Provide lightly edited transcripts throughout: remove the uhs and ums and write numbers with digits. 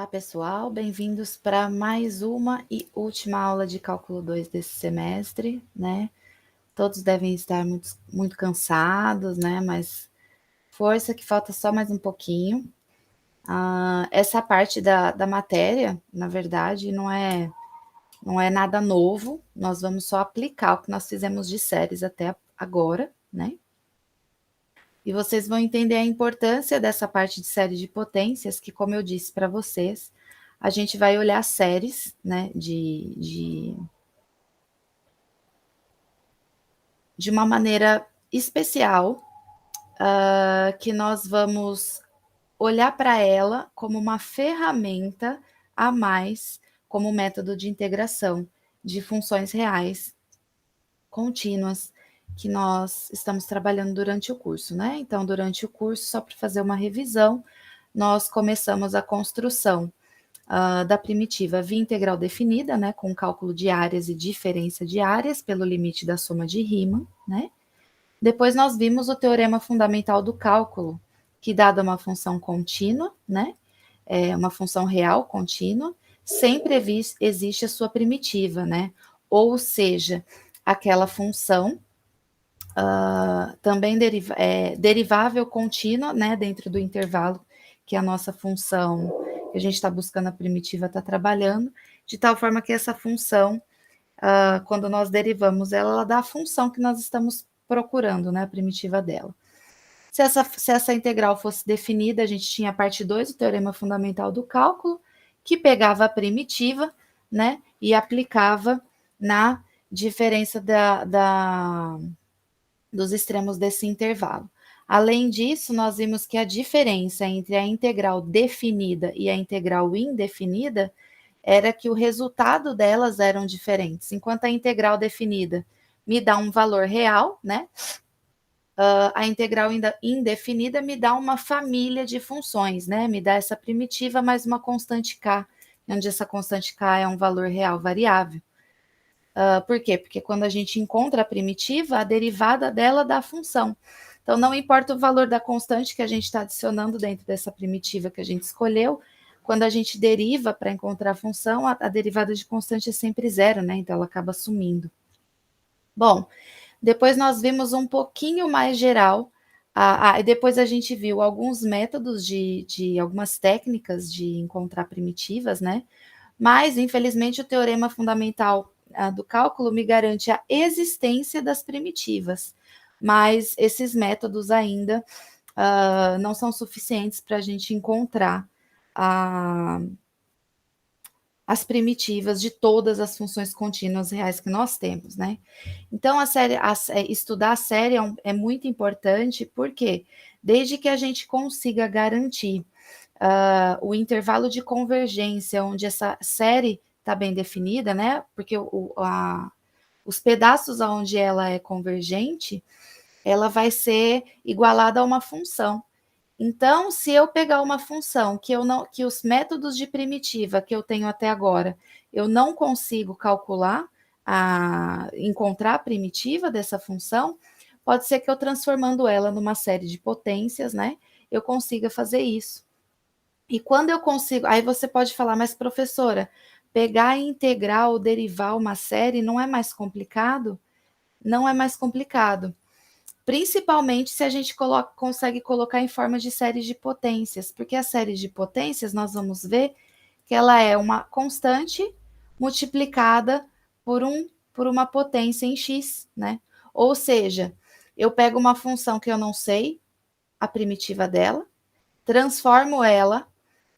Olá, pessoal, bem-vindos para mais uma e última aula de cálculo 2 desse semestre, né? Todos devem estar muito cansados, né? Mas força que falta só mais um pouquinho. Essa parte da matéria, na verdade, não é nada novo, nós vamos só aplicar o que nós fizemos de séries até agora, né? E vocês vão entender a importância dessa parte de série de potências, que, como eu disse para vocês, a gente vai olhar séries, né, de uma maneira especial, que nós vamos olhar para ela como uma ferramenta a mais, como método de integração de funções reais contínuas que nós estamos trabalhando durante o curso, né? Então, durante o curso, só para fazer uma revisão, nós começamos a construção da primitiva via integral definida, né, com cálculo de áreas e diferença de áreas pelo limite da soma de Riemann, né? Depois nós vimos o teorema fundamental do cálculo, que dada uma função contínua, né, uma função real contínua, sempre existe a sua primitiva, né? Ou seja, aquela função também derivável contínua, né, dentro do intervalo que a nossa função que a gente está buscando a primitiva está trabalhando, de tal forma que essa função, quando nós derivamos ela, ela dá a função que nós estamos procurando, né, a primitiva dela. Se essa integral fosse definida, a gente tinha a parte 2 do teorema fundamental do cálculo, que pegava a primitiva, né, e aplicava na diferença dos extremos desse intervalo. Além disso, nós vimos que a diferença entre a integral definida e a integral indefinida era que o resultado delas eram diferentes. Enquanto a integral definida me dá um valor real, né? A integral indefinida me dá uma família de funções, né? Me dá essa primitiva mais uma constante k, onde essa constante k é um valor real variável. Por quê? Porque quando a gente encontra a primitiva, a derivada dela dá a função. Então, não importa o valor da constante que a gente está adicionando dentro dessa primitiva que a gente escolheu, quando a gente deriva para encontrar a função, a derivada de constante é sempre zero, né? Então, ela acaba sumindo. Bom, depois nós vimos um pouquinho mais geral, e depois a gente viu alguns métodos de algumas técnicas de encontrar primitivas, né? Mas, infelizmente, o teorema fundamental do cálculo me garante a existência das primitivas, mas esses métodos ainda não são suficientes para a gente encontrar as primitivas de todas as funções contínuas reais que nós temos, né? Então, estudar a série é muito importante, porque desde que a gente consiga garantir o intervalo de convergência, onde essa série está bem definida, né? Porque os pedaços onde ela é convergente, ela vai ser igualada a uma função. Então, se eu pegar uma função que os métodos de primitiva que eu tenho até agora, eu não consigo calcular, encontrar a primitiva dessa função, pode ser que eu transformando ela numa série de potências, né? Eu consiga fazer isso. E quando eu consigo, aí você pode falar, mas professora, pegar e integrar ou derivar uma série não é mais complicado? Não é mais complicado. Principalmente se a gente consegue colocar em forma de séries de potências, porque a série de potências nós vamos ver que ela é uma constante multiplicada por uma potência em x, né? Ou seja, eu pego uma função que eu não sei a primitiva dela, transformo ela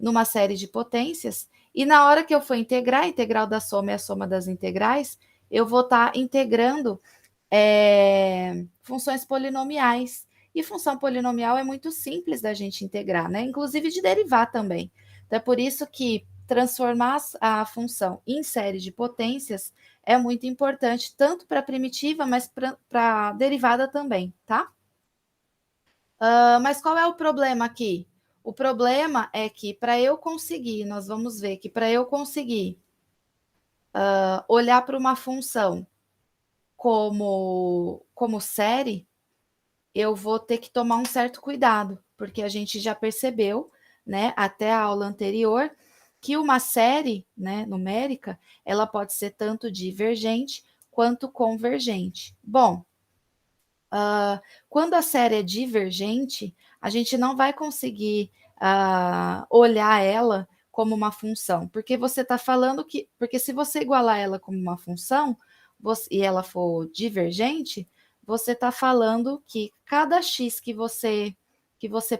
numa série de potências, e na hora que eu for integrar, a integral da soma é a soma das integrais, eu vou estar integrando funções polinomiais. E função polinomial é muito simples da gente integrar, né? Inclusive de derivar também. Então, é por isso que transformar a função em série de potências é muito importante, tanto para a primitiva, mas para a derivada também, tá? Mas qual é o problema aqui? O problema é que para eu conseguir, nós vamos ver que para eu conseguir olhar para uma função como série, eu vou ter que tomar um certo cuidado, porque a gente já percebeu, né, até a aula anterior, que uma série, né, numérica, ela pode ser tanto divergente quanto convergente. Bom, quando a série é divergente, a gente não vai conseguir olhar ela como uma função, porque você está falando que, porque se você igualar ela como uma função e ela for divergente, você está falando que cada x que você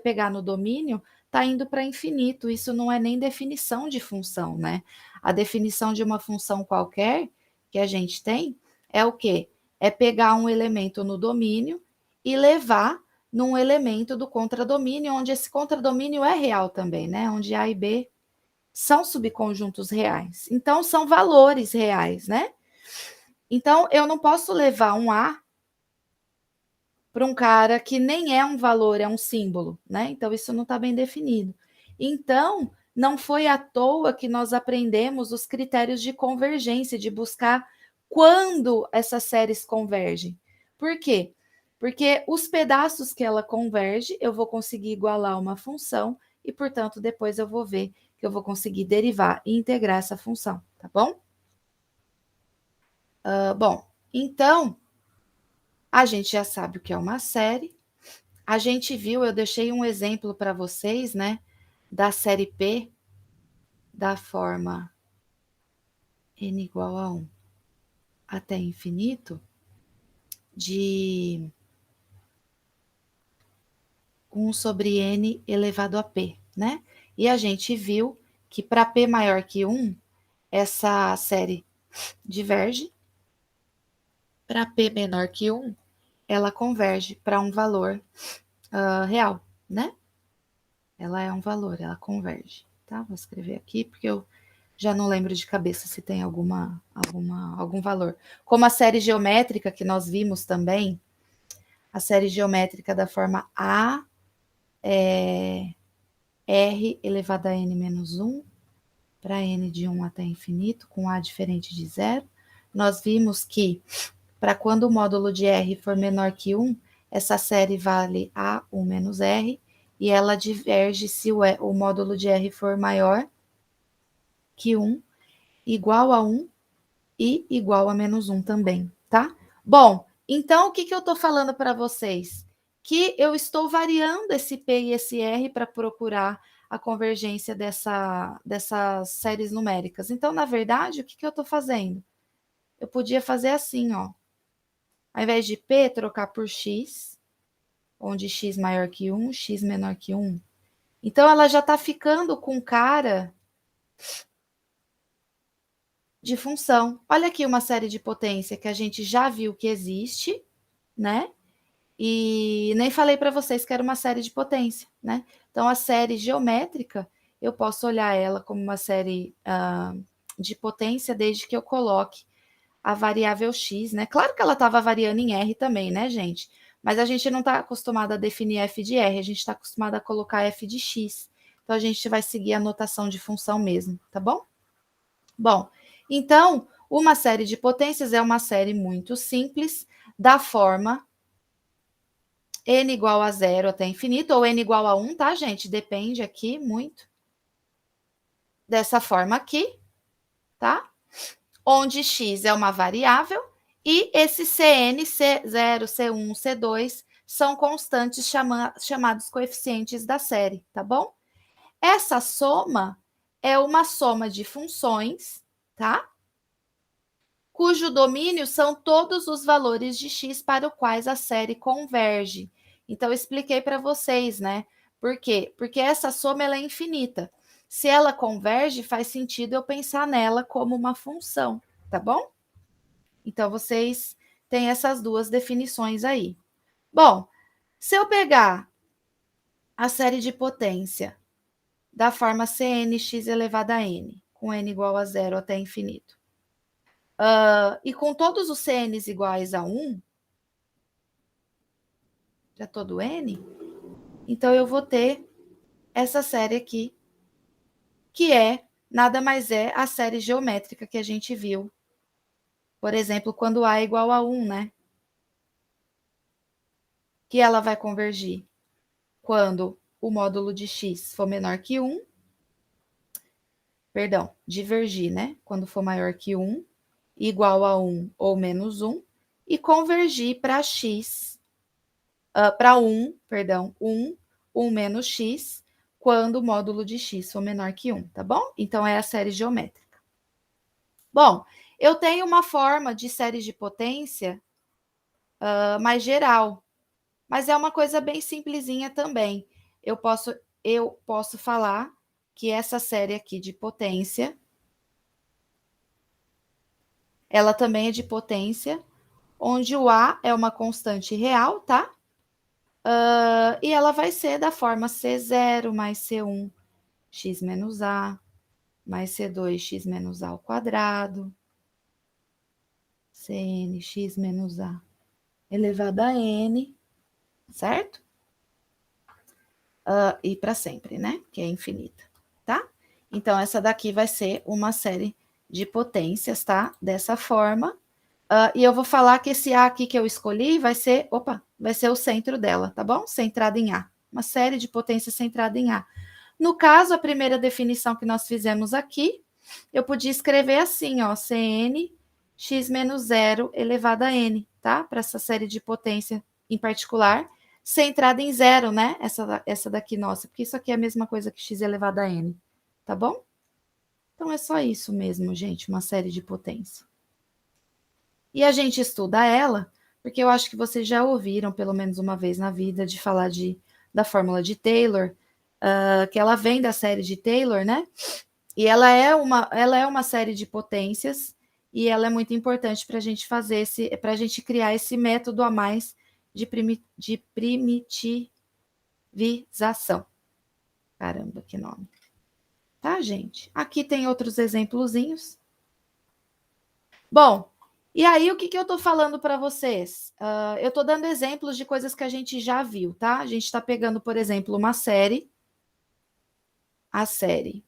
pegar no domínio está indo para infinito. Isso não é nem definição de função, né? A definição de uma função qualquer que a gente tem é o quê? É pegar um elemento no domínio e levar num elemento do contradomínio, onde esse contradomínio é real também, né? Onde A e B são subconjuntos reais. Então, são valores reais, né? Então, eu não posso levar um A para um cara que nem é um valor, é um símbolo, né? Então, isso não está bem definido. Então, não foi à toa que nós aprendemos os critérios de convergência, de buscar quando essas séries convergem. Por quê? Porque os pedaços que ela converge, eu vou conseguir igualar uma função e, portanto, depois eu vou ver que eu vou conseguir derivar e integrar essa função, tá bom? Bom, então, a gente já sabe o que é uma série. A gente viu, eu deixei um exemplo para vocês, né, da série P, da forma n igual a 1 até infinito, de 1 sobre n elevado a p, né? E a gente viu que para p maior que 1, essa série diverge. Para p menor que 1, ela converge para um valor real, né? Ela é um valor, ela converge, tá? Vou escrever aqui porque eu já não lembro de cabeça se tem algum valor. Como a série geométrica que nós vimos também, a série geométrica da forma A é R elevado a n menos 1 para n de 1 até infinito, com A diferente de zero. Nós vimos que para quando o módulo de R for menor que 1, essa série vale A1 menos R, e ela diverge se o módulo de R for maior que 1, igual a 1 e igual a menos 1 também, tá? Bom, então o que eu estou falando para vocês? Que eu estou variando esse P e esse R para procurar a convergência dessas séries numéricas. Então, na verdade, o que eu estou fazendo? Eu podia fazer assim, ó. Ao invés de P, trocar por X, onde X maior que 1, X menor que 1. Então, ela já está ficando com cara de função. Olha aqui uma série de potência que a gente já viu que existe, né? E nem falei para vocês que era uma série de potência, né? Então, a série geométrica, eu posso olhar ela como uma série de potência desde que eu coloque a variável x, né? Claro que ela estava variando em R também, né, gente? Mas a gente não está acostumado a definir f de R, a gente está acostumado a colocar f de x. Então, a gente vai seguir a notação de função mesmo, tá bom? Bom, então, uma série de potências é uma série muito simples, da forma n igual a 0 até infinito, ou n igual a 1, tá, gente? Depende aqui muito. Dessa forma aqui, tá? Onde x é uma variável e esse Cn, C0, C1, C2 são constantes chamados coeficientes da série, tá bom? Essa soma é uma soma de funções, tá? Cujo domínio são todos os valores de x para os quais a série converge. Então, eu expliquei para vocês, né? Por quê? Porque essa soma ela é infinita. Se ela converge, faz sentido eu pensar nela como uma função, tá bom? Então, vocês têm essas duas definições aí. Bom, se eu pegar a série de potência da forma Cnx elevado a n, com n igual a 0 até infinito, e com todos os Cns iguais a 1, para todo n, então eu vou ter essa série aqui, que nada mais é a série geométrica que a gente viu. Por exemplo, quando A é igual a 1, né? Que ela vai convergir quando o módulo de x for menor que 1, perdão, divergir, né? Quando for maior que 1, igual a 1 ou menos 1, e convergir para x, para 1, perdão, 1 menos x, quando o módulo de x for menor que 1, tá bom? Então, é a série geométrica. Bom, eu tenho uma forma de série de potência mais geral, mas é uma coisa bem simplesinha também. Eu posso falar que essa série aqui de potência, ela também é de potência, onde o A é uma constante real, tá? E ela vai ser da forma C0 mais C1, x menos A, mais C2, x menos A ao quadrado, Cn, x menos A elevado a n, certo? E para sempre, né? Que é infinita, tá? Então, essa daqui vai ser uma série de potências, tá? Dessa forma. E eu vou falar que esse A aqui que eu escolhi vai ser o centro dela, tá bom? Centrada em A. Uma série de potências centrada em A. No caso, a primeira definição que nós fizemos aqui, eu podia escrever assim, ó, Cn x menos 0 elevado a n, tá? Para essa série de potência em particular, centrada em zero, né? Essa daqui nossa, porque isso aqui é a mesma coisa que x elevado a n, tá bom? Então, é só isso mesmo, gente, uma série de potência. E a gente estuda ela, porque eu acho que vocês já ouviram, pelo menos uma vez na vida, de falar da fórmula de Taylor, que ela vem da série de Taylor, né? E ela é uma série de potências, e ela é muito importante para a gente para a gente criar esse método a mais de primitivização. Caramba, que nome. Tá, gente? Aqui tem outros exemplozinhos. Bom, e aí o que eu estou falando para vocês? Eu estou dando exemplos de coisas que a gente já viu, tá? A gente está pegando, por exemplo, uma série, a série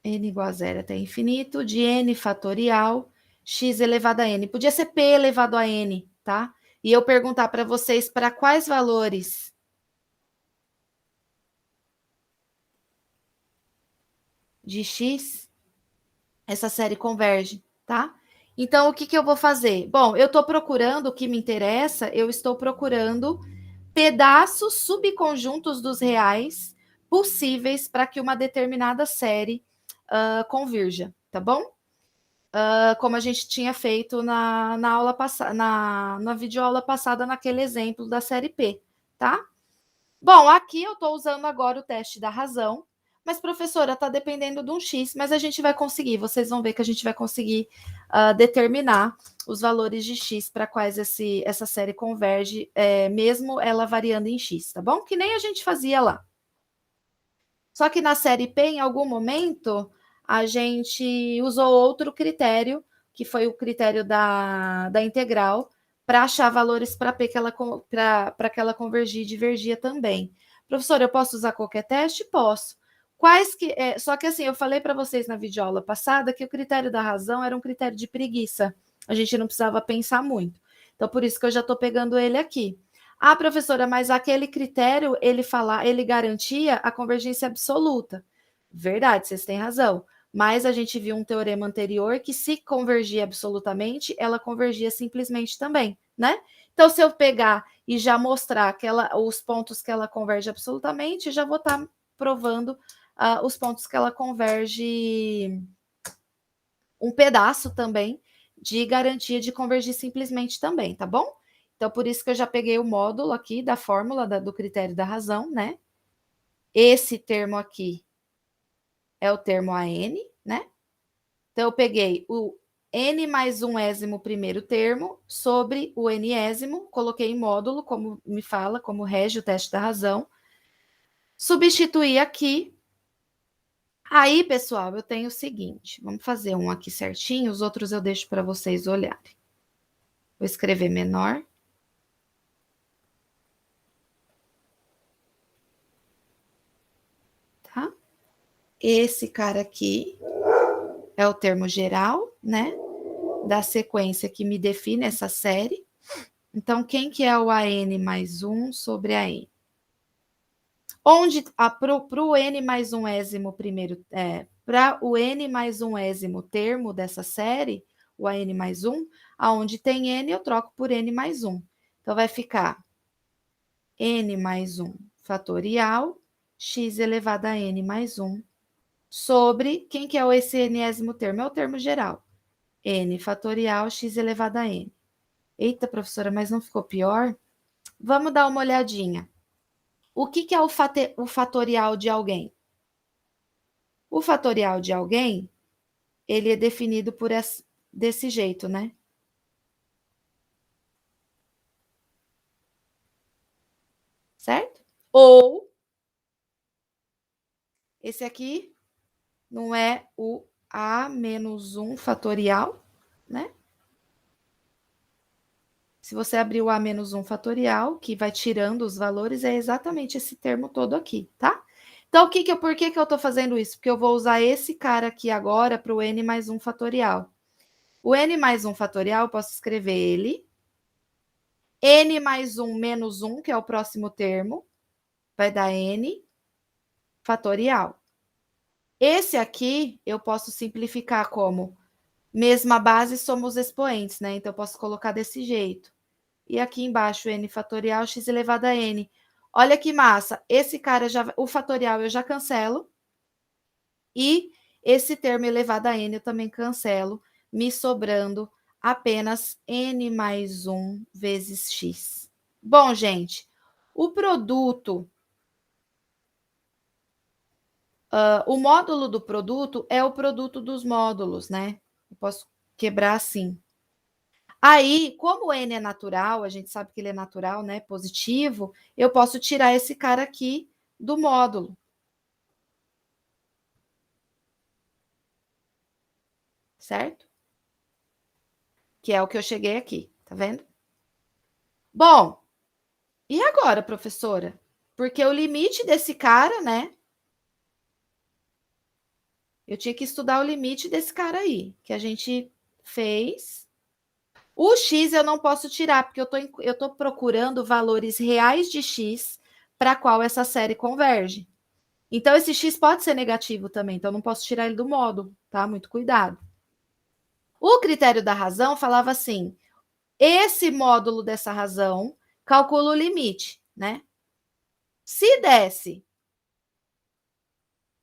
n igual a zero até infinito, de n fatorial, x elevado a n. Podia ser p elevado a n, tá? E eu perguntar para vocês para quais valores de x essa série converge, tá? Então, o que eu vou fazer? Bom, eu estou procurando, o que me interessa, eu estou procurando pedaços subconjuntos dos reais possíveis para que uma determinada série convirja, tá bom? Como a gente tinha feito na aula passada, na videoaula passada, naquele exemplo da série P, tá? Bom, aqui eu estou usando agora o teste da razão, mas, professora, está dependendo de um X, mas a gente vai conseguir, vocês vão ver que a gente vai conseguir determinar os valores de X para quais essa série converge, mesmo ela variando em X, tá bom? Que nem a gente fazia lá. Só que na série P, em algum momento, a gente usou outro critério, que foi o critério da integral, para achar valores para P para que ela convergia e divergia também. Professor, eu posso usar qualquer teste? Posso. Só que assim, eu falei para vocês na videoaula passada que o critério da razão era um critério de preguiça. A gente não precisava pensar muito. Então, por isso que eu já estou pegando ele aqui. Ah, professora, mas aquele critério, ele garantia a convergência absoluta. Verdade, vocês têm razão. Mas a gente viu um teorema anterior que se convergia absolutamente, ela convergia simplesmente também, né? Então, se eu pegar e já mostrar os pontos que ela converge absolutamente, já vou estar provando os pontos que ela converge um pedaço também de garantia de convergir simplesmente também, tá bom? Então, por isso que eu já peguei o módulo aqui da fórmula do critério da razão, né? Esse termo aqui é o termo AN, né? Então, eu peguei o n mais um ésimo primeiro termo sobre o nésimo, coloquei em módulo, como me fala, como rege o teste da razão. Substituí aqui. Aí, pessoal, eu tenho o seguinte, vamos fazer um aqui certinho, os outros eu deixo para vocês olharem. Vou escrever menor. Tá? Esse cara aqui é o termo geral, né? Da sequência que me define essa série. Então, quem que é o AN mais 1 sobre AN? Onde para o n mais um ésimo primeiro, para o n mais um ésimo termo dessa série, o an mais 1, aonde tem n eu troco por n mais 1. Então vai ficar n mais 1 fatorial, x elevado a n mais 1, sobre, quem que é esse enésimo termo? É o termo geral. N fatorial, x elevado a n. Eita, professora, mas não ficou pior? Vamos dar uma olhadinha. O que é o fatorial de alguém? O fatorial de alguém, ele é definido desse jeito, né? Certo? Ou esse aqui não é o a menos 1 fatorial, né? Se você abrir o a menos 1 fatorial, que vai tirando os valores, é exatamente esse termo todo aqui, tá? Então, por que eu estou fazendo isso? Porque eu vou usar esse cara aqui agora para o n mais 1 fatorial. O n mais 1 fatorial, eu posso escrever ele. N mais 1 menos 1, que é o próximo termo, vai dar n fatorial. Esse aqui, eu posso simplificar como mesma base somos expoentes, né? Então, eu posso colocar desse jeito. E aqui embaixo, n fatorial, x elevado a n. Olha que massa. Esse cara, o fatorial eu já cancelo. E esse termo elevado a n eu também cancelo, me sobrando apenas n mais 1 vezes x. Bom, gente, o produto, o módulo do produto é o produto dos módulos, né? Eu posso quebrar assim. Aí, como o n é natural, a gente sabe que ele é natural, né? Positivo, eu posso tirar esse cara aqui do módulo. Certo? Que é o que eu cheguei aqui, tá vendo? Bom, e agora, professora? Porque o limite desse cara, né? Eu tinha que estudar o limite desse cara aí, que a gente fez. O x eu não posso tirar, porque eu tô procurando valores reais de x para qual essa série converge. Então, esse x pode ser negativo também, então eu não posso tirar ele do módulo, tá? Muito cuidado. O critério da razão falava assim: esse módulo dessa razão calcula o limite, né? Se desse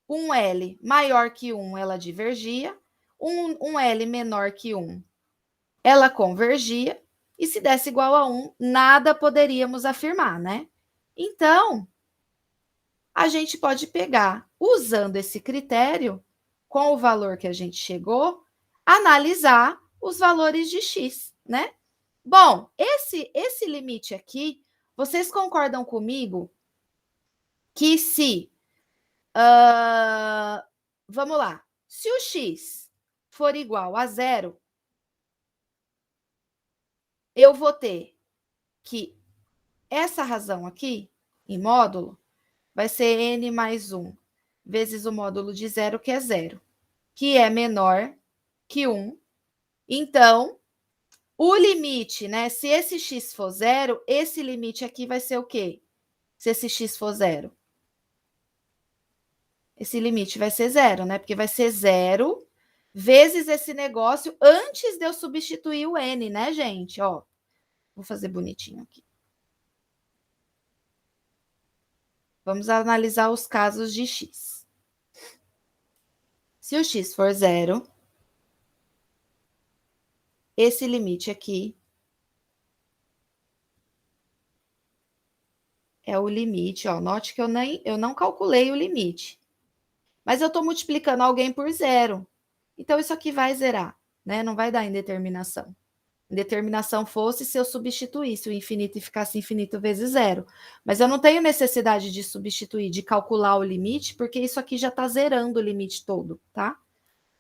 um L maior que 1, ela divergia, um L menor que 1, ela convergia, e se desse igual a 1, nada poderíamos afirmar, né? Então, a gente pode pegar, usando esse critério, com o valor que a gente chegou, analisar os valores de x, né? Bom, esse limite aqui, vocês concordam comigo que se vamos lá. Se o x for igual a zero, eu vou ter que essa razão aqui, em módulo, vai ser n mais 1 vezes o módulo de zero, que é zero, que é menor que 1. Então, o limite, né? Se esse x for zero, esse limite aqui vai ser o quê? Se esse x for zero. Esse limite vai ser zero, né? Porque vai ser zero vezes esse negócio antes de eu substituir o n, né, gente? Ó, vou fazer bonitinho aqui. Vamos analisar os casos de x. Se o x for zero, esse limite aqui é o limite, ó. Note que eu não calculei o limite. Mas eu estou multiplicando alguém por zero. Então, isso aqui vai zerar, né? Não vai dar indeterminação. Indeterminação fosse se eu substituísse o infinito e ficasse infinito vezes zero. Mas eu não tenho necessidade de substituir, de calcular o limite, porque isso aqui já está zerando o limite todo, tá?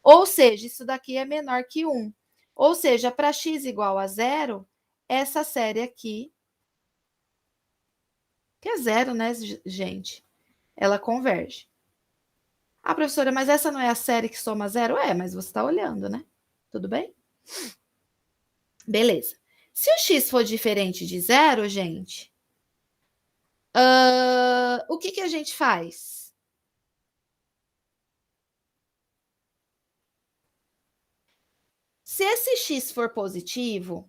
Ou seja, isso daqui é menor que 1. Ou seja, para x igual a zero, essa série aqui, que é zero, né, gente? Ela converge. Ah, professora, mas essa não é a série que soma zero? É, mas você está olhando, né? Tudo bem? Beleza. Se o x for diferente de zero, gente, O que a gente faz? Se esse x for positivo,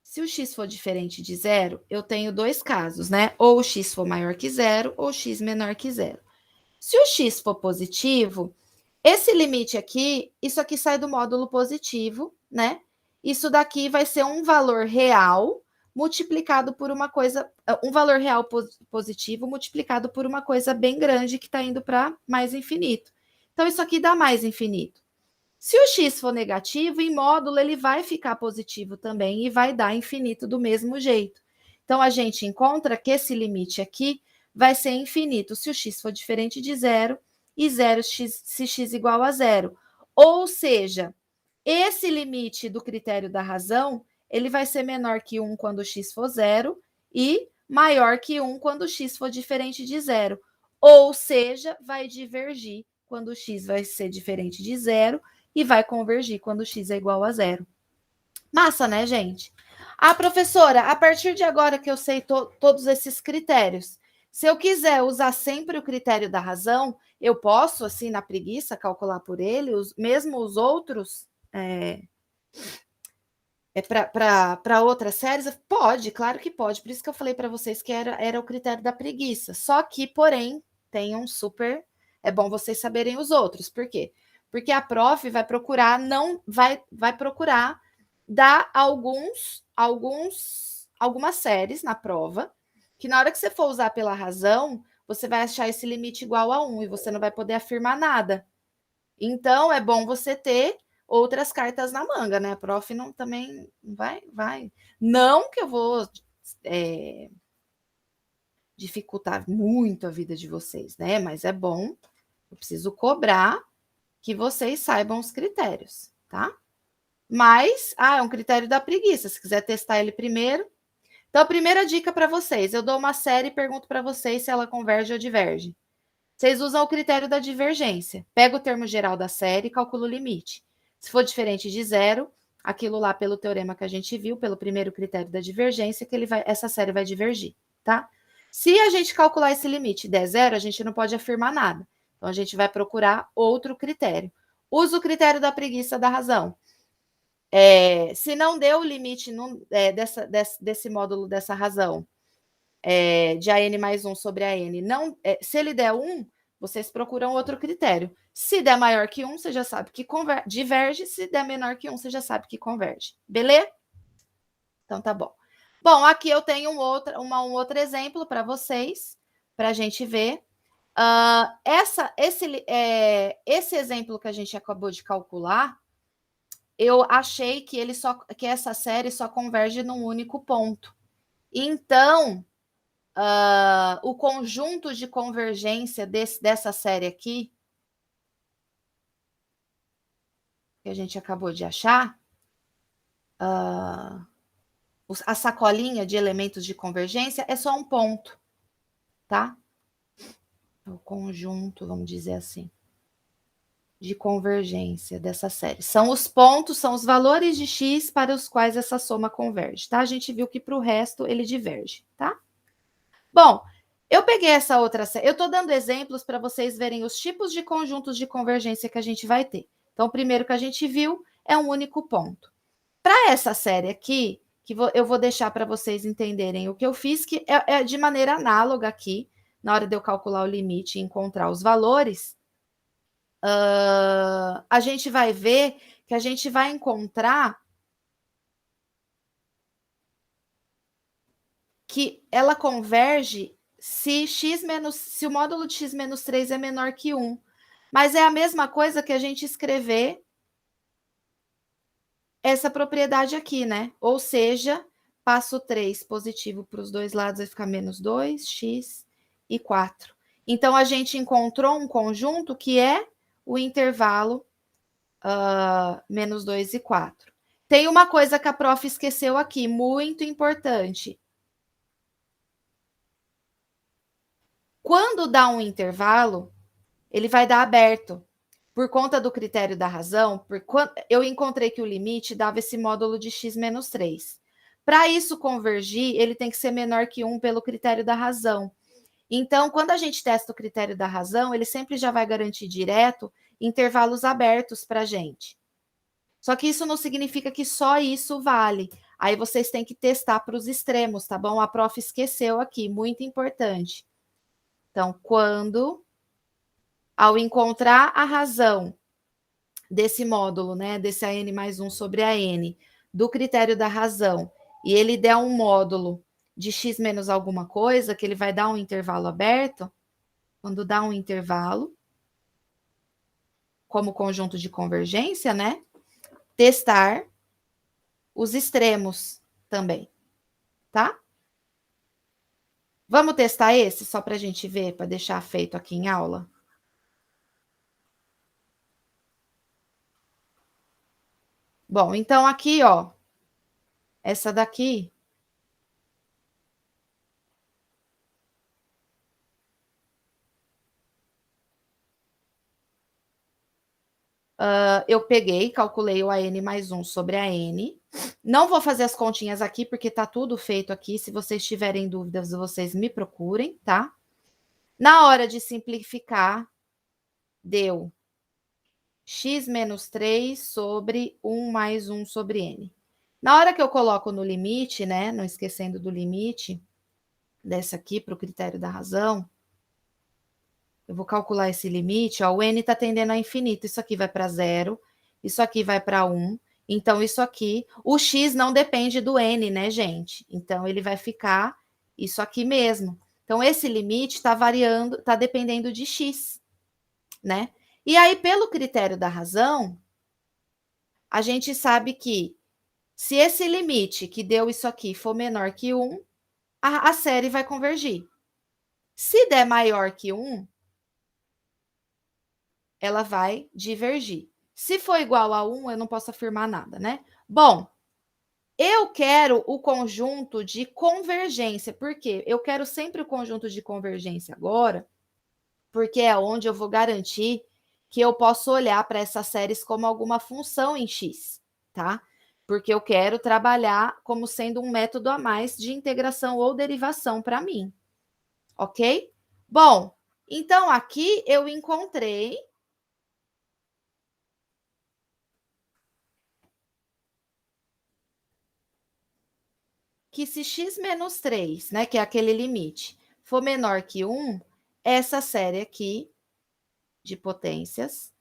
se o x for diferente de zero, eu tenho dois casos, né? Ou o x for maior que zero, ou x menor que zero. Se o x for positivo, esse limite aqui, isso aqui sai do módulo positivo, né? Isso daqui vai ser um valor real multiplicado por uma coisa, um valor real positivo multiplicado por uma coisa bem grande que está indo para mais infinito. Então, isso aqui dá mais infinito. Se o x for negativo, em módulo ele vai ficar positivo também e vai dar infinito do mesmo jeito. Então, a gente encontra que esse limite aqui vai ser infinito se o x for diferente de zero e zero se x igual a zero. Ou seja, esse limite do critério da razão, ele vai ser menor que 1 quando x for zero e maior que 1 quando x for diferente de zero. Ou seja, vai divergir quando x vai ser diferente de zero e vai convergir quando x é igual a zero. Massa, né, gente? Ah, professora, a partir de agora que eu sei todos esses critérios, se eu quiser usar sempre o critério da razão, eu posso, assim, na preguiça, calcular por ele, mesmo os outros, para outras séries? Pode, claro que pode. Por isso que eu falei para vocês que era o critério da preguiça. Só que, porém, tem um super. É bom vocês saberem os outros. Por quê? Porque a prof vai procurar, não vai procurar dar algumas séries na prova, que na hora que você for usar pela razão, você vai achar esse limite igual a 1 e você não vai poder afirmar nada. Então, é bom você ter outras cartas na manga, né? A prof não também vai. Não que eu vou dificultar muito a vida de vocês, né? Mas é bom, eu preciso cobrar que vocês saibam os critérios, tá? Mas, é um critério da preguiça. Se quiser testar ele primeiro. Então, a primeira dica para vocês: eu dou uma série e pergunto para vocês se ela converge ou diverge. Vocês usam o critério da divergência. Pega o termo geral da série e calcula o limite. Se for diferente de zero, aquilo lá pelo teorema que a gente viu, pelo primeiro critério da divergência, que essa série vai divergir, tá? Se a gente calcular esse limite e der zero, a gente não pode afirmar nada. Então, a gente vai procurar outro critério. Usa o critério da preguiça da razão. Se não deu o limite desse módulo, dessa razão, de AN mais 1 sobre AN, se ele der 1, vocês procuram outro critério. Se der maior que 1, você já sabe que diverge. Se der menor que 1, você já sabe que converge. Beleza? Então, tá bom. Bom, aqui eu tenho um outro exemplo para vocês, para a gente ver. Esse exemplo que a gente acabou de calcular, eu achei que essa série só converge num único ponto. Então, o conjunto de convergência dessa série aqui, que a gente acabou de achar, a sacolinha de elementos de convergência é só um ponto, tá? O conjunto, vamos dizer assim, de convergência dessa série. São os pontos, são os valores de x para os quais essa soma converge, tá? A gente viu que para o resto ele diverge, tá? Bom, eu peguei essa outra série. Eu estou dando exemplos para vocês verem os tipos de conjuntos de convergência que a gente vai ter. Então, o primeiro que a gente viu é um único ponto. Para essa série aqui, eu vou deixar para vocês entenderem o que eu fiz, que é de maneira análoga aqui, na hora de eu calcular o limite e encontrar os valores, a gente vai ver que a gente vai encontrar que ela converge se o módulo de x menos 3 é menor que 1. Mas é a mesma coisa que a gente escrever essa propriedade aqui, né? Ou seja, passo 3 positivo para os dois lados, vai ficar menos 2x e 4. Então, a gente encontrou um conjunto que é o intervalo menos 2 e 4. Tem uma coisa que a prof esqueceu aqui, muito importante. Quando dá um intervalo, ele vai dar aberto, por conta do critério da razão, eu encontrei que o limite dava esse módulo de x menos 3. Para isso convergir, ele tem que ser menor que 1 pelo critério da razão. Então, quando a gente testa o critério da razão, ele sempre já vai garantir direto intervalos abertos para a gente. Só que isso não significa que só isso vale. Aí vocês têm que testar para os extremos, tá bom? A prof esqueceu aqui, muito importante. Então, quando, ao encontrar a razão desse módulo, né, desse AN mais 1 sobre AN, do critério da razão, e ele der um módulo de x menos alguma coisa, que ele vai dar um intervalo aberto, quando dá um intervalo, como conjunto de convergência, né, testar os extremos também, tá? Vamos testar esse, só para a gente ver, para deixar feito aqui em aula? Bom, então aqui, ó, essa daqui eu peguei, calculei o AN mais 1 sobre a N. Não vou fazer as continhas aqui, porque tá tudo feito aqui. Se vocês tiverem dúvidas, vocês me procurem, tá? Na hora de simplificar, deu x menos 3 sobre 1 mais 1 sobre N. Na hora que eu coloco no limite, né? Não esquecendo do limite, dessa aqui para o critério da razão, eu vou calcular esse limite, ó, o n está tendendo a infinito, isso aqui vai para 0, isso aqui vai para 1, então isso aqui, o x não depende do n, né, gente? Então ele vai ficar isso aqui mesmo. Então esse limite está variando, está dependendo de x, né? E aí, pelo critério da razão, a gente sabe que se esse limite que deu isso aqui for menor que 1, a série vai convergir. Se der maior que 1, ela vai divergir. Se for igual a 1, eu não posso afirmar nada, né? Bom, eu quero o conjunto de convergência. Por quê? Eu quero sempre o conjunto de convergência agora, porque é onde eu vou garantir que eu posso olhar para essas séries como alguma função em x, tá? Porque eu quero trabalhar como sendo um método a mais de integração ou derivação para mim, ok? Bom, então aqui eu encontrei que se x menos 3, né, que é aquele limite, for menor que 1, essa série aqui de potências,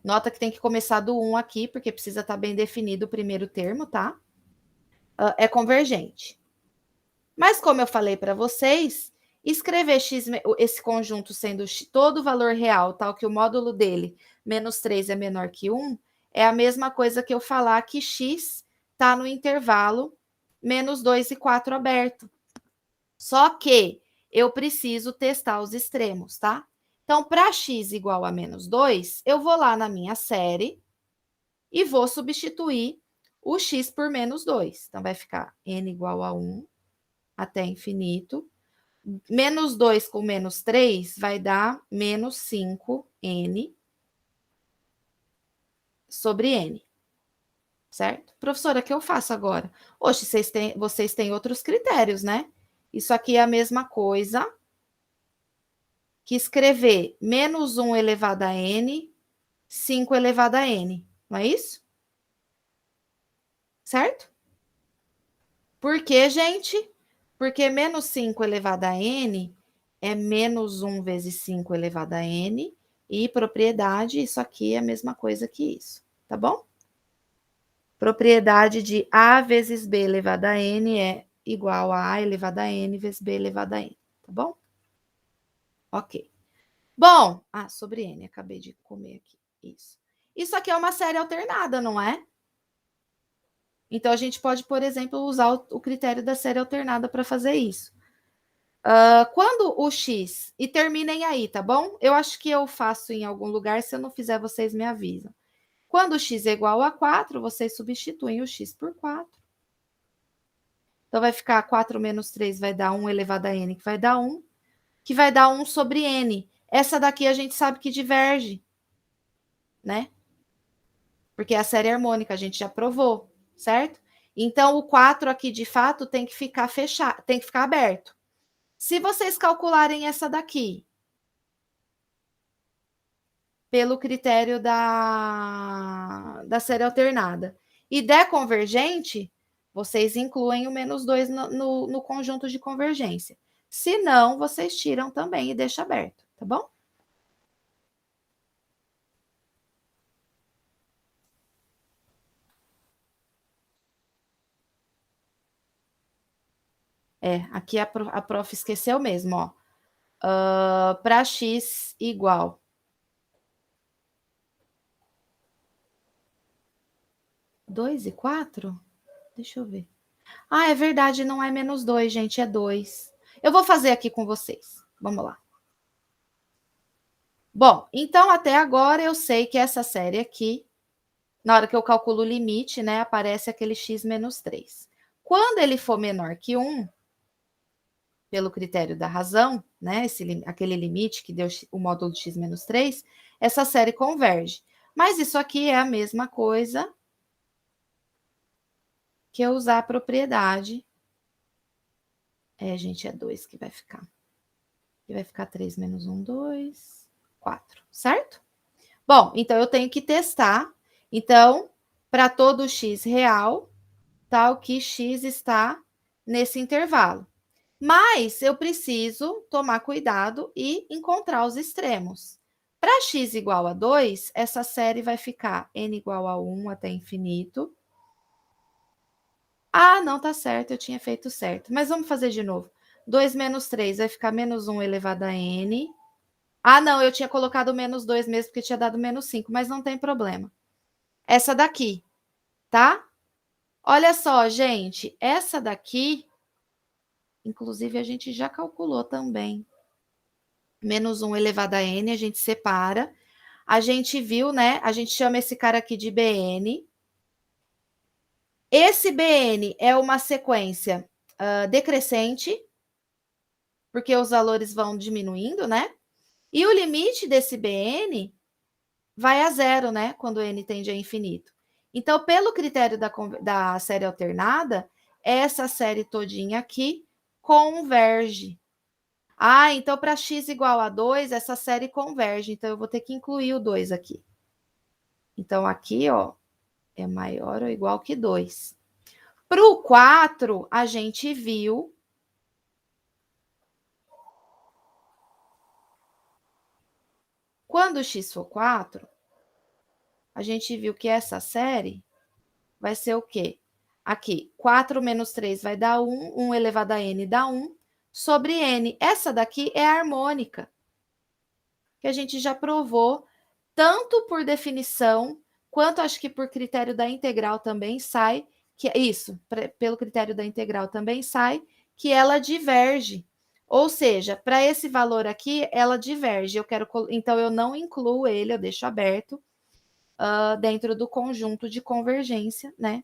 nota que tem que começar do 1 aqui, porque precisa estar bem definido o primeiro termo, tá? É convergente. Mas como eu falei para vocês, escrever x, esse conjunto sendo todo o valor real, tal que o módulo dele, menos 3 é menor que 1, é a mesma coisa que eu falar que x está no intervalo menos 2 e 4 aberto. Só que eu preciso testar os extremos, tá? Então, para x igual a menos 2, eu vou lá na minha série e vou substituir o x por menos 2. Então, vai ficar n igual a 1 até infinito. Menos 2 com menos 3 vai dar menos 5n sobre n. Certo? Professora, o que eu faço agora? Oxe, vocês têm outros critérios, né? Isso aqui é a mesma coisa que escrever menos 1 elevado a n, 5 elevado a n. Não é isso? Certo? Por quê, gente? Porque menos 5 elevado a n é menos 1 vezes 5 elevado a n, e propriedade, isso aqui é a mesma coisa que isso, tá bom? Propriedade de a vezes b elevado a n é igual a elevado a n vezes b elevado a n, tá bom? Ok. Bom, sobre n, acabei de comer aqui, isso. Isso aqui é uma série alternada, não é? Então, a gente pode, por exemplo, usar o critério da série alternada para fazer isso. Quando o x, e terminem aí, tá bom? Eu acho que eu faço em algum lugar, se eu não fizer, vocês me avisam. Quando o x é igual a 4, vocês substituem o x por 4. Então, vai ficar 4 menos 3 vai dar 1 elevado a n, que vai dar 1, que vai dar 1 sobre n. Essa daqui a gente sabe que diverge, né? Porque é a série harmônica, a gente já provou, certo? Então, o 4 aqui, de fato, tem que ficar fechado, tem que ficar aberto. Se vocês calcularem essa daqui, pelo critério da série alternada, e der convergente, vocês incluem o -2 no conjunto de convergência. Se não, vocês tiram também e deixam aberto, tá bom? Aqui a prof esqueceu mesmo, ó. Para x igual 2 e 4? Deixa eu ver. Ah, é verdade, não é -2, gente, é 2. Eu vou fazer aqui com vocês. Vamos lá. Bom, então até agora eu sei que essa série aqui, na hora que eu calculo o limite, né, aparece aquele x menos 3. Quando ele for menor que 1, pelo critério da razão, né, aquele limite que deu o módulo de x menos 3, essa série converge. Mas isso aqui é a mesma coisa que eu usar a propriedade. Gente, é 2 que vai ficar. E vai ficar 3 menos 1, 2, 4, certo? Bom, então eu tenho que testar. Então, para todo x real, tal que x está nesse intervalo. Mas eu preciso tomar cuidado e encontrar os extremos. Para x igual a 2, essa série vai ficar n igual a 1 até infinito. Ah, não, tá certo, eu tinha feito certo. Mas vamos fazer de novo. 2 menos 3 vai ficar menos 1 elevado a n. Ah, não, eu tinha colocado -2 mesmo, porque tinha dado -5, mas não tem problema. Essa daqui, tá? Olha só, gente, essa daqui, inclusive a gente já calculou também. -1 elevado a n, a gente separa. A gente viu, né? A gente chama esse cara aqui de Bn. Esse Bn é uma sequência decrescente, porque os valores vão diminuindo, né? E o limite desse Bn vai a zero, né? Quando n tende a infinito. Então, pelo critério da série alternada, essa série todinha aqui converge. Ah, então para x igual a 2, essa série converge. Então, eu vou ter que incluir o 2 aqui. Então, aqui, ó, é maior ou igual que 2. Para o 4, a gente viu. Quando x for 4, a gente viu que essa série vai ser o quê? Aqui, 4 menos 3 vai dar 1, 1 elevado a n dá 1, sobre n. Essa daqui é a harmônica, que a gente já provou, tanto por definição, quanto acho que por critério da integral também sai, que isso, pelo critério da integral também sai, que ela diverge. Ou seja, para esse valor aqui, ela diverge. Então, eu não incluo ele, eu deixo aberto dentro do conjunto de convergência, né?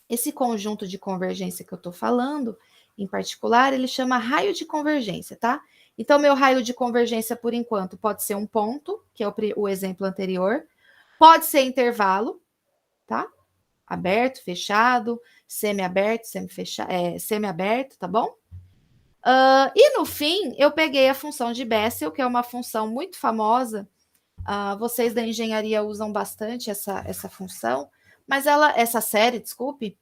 Esse conjunto de convergência que eu estou falando, em particular, ele chama raio de convergência, tá? Então, meu raio de convergência, por enquanto, pode ser um ponto, que é o exemplo anterior, pode ser intervalo, tá? Aberto, fechado, semi-aberto, semi-aberto, tá bom? E no fim, eu peguei a função de Bessel, que é uma função muito famosa. Vocês da engenharia usam bastante essa função, mas essa série, desculpe,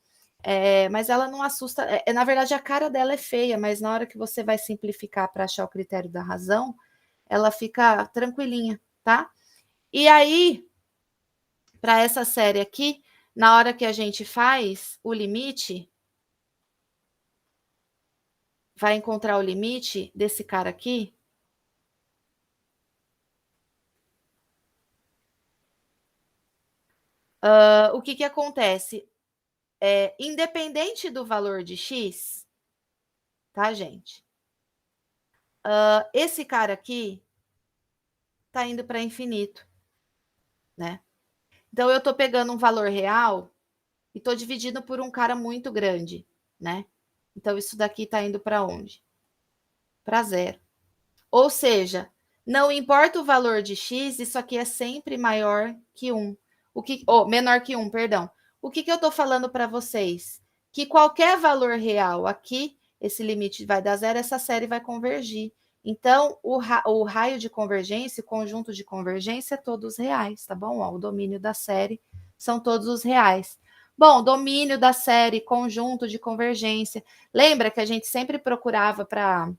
mas ela não assusta. Na verdade, a cara dela é feia, mas na hora que você vai simplificar para achar o critério da razão, ela fica tranquilinha, tá? E aí, para essa série aqui, na hora que a gente faz o limite, vai encontrar o limite desse cara aqui. O que acontece? Independente do valor de x, tá, gente? Esse cara aqui tá indo para infinito, né? Então, eu estou pegando um valor real e estou dividindo por um cara muito grande, né? Então, isso daqui está indo para onde? Para zero. Ou seja, Não importa o valor de x, isso aqui é sempre maior que 1. Menor que 1, perdão. O que eu estou falando para vocês? Que qualquer valor real aqui, esse limite vai dar zero, essa série vai convergir. Então, o raio de convergência, o conjunto de convergência é todos reais, tá bom? Ó, o domínio da série são todos os reais. Bom, domínio da série, conjunto de convergência. Lembra que a gente sempre procurava para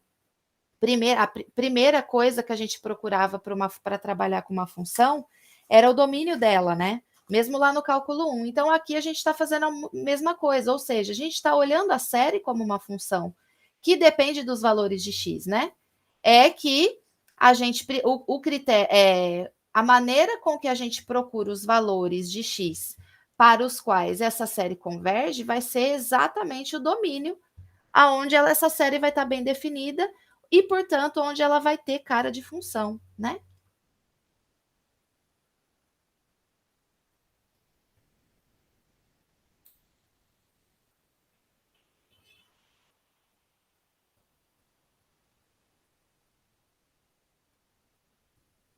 a primeira coisa que a gente procurava para trabalhar com uma função era o domínio dela, né? Mesmo lá no cálculo 1. Então, aqui a gente está fazendo a mesma coisa, ou seja, a gente está olhando a série como uma função que depende dos valores de x, né? É que a gente, o critério, a maneira com que a gente procura os valores de x para os quais essa série converge vai ser exatamente o domínio aonde essa série vai estar bem definida e, portanto, onde ela vai ter cara de função, né?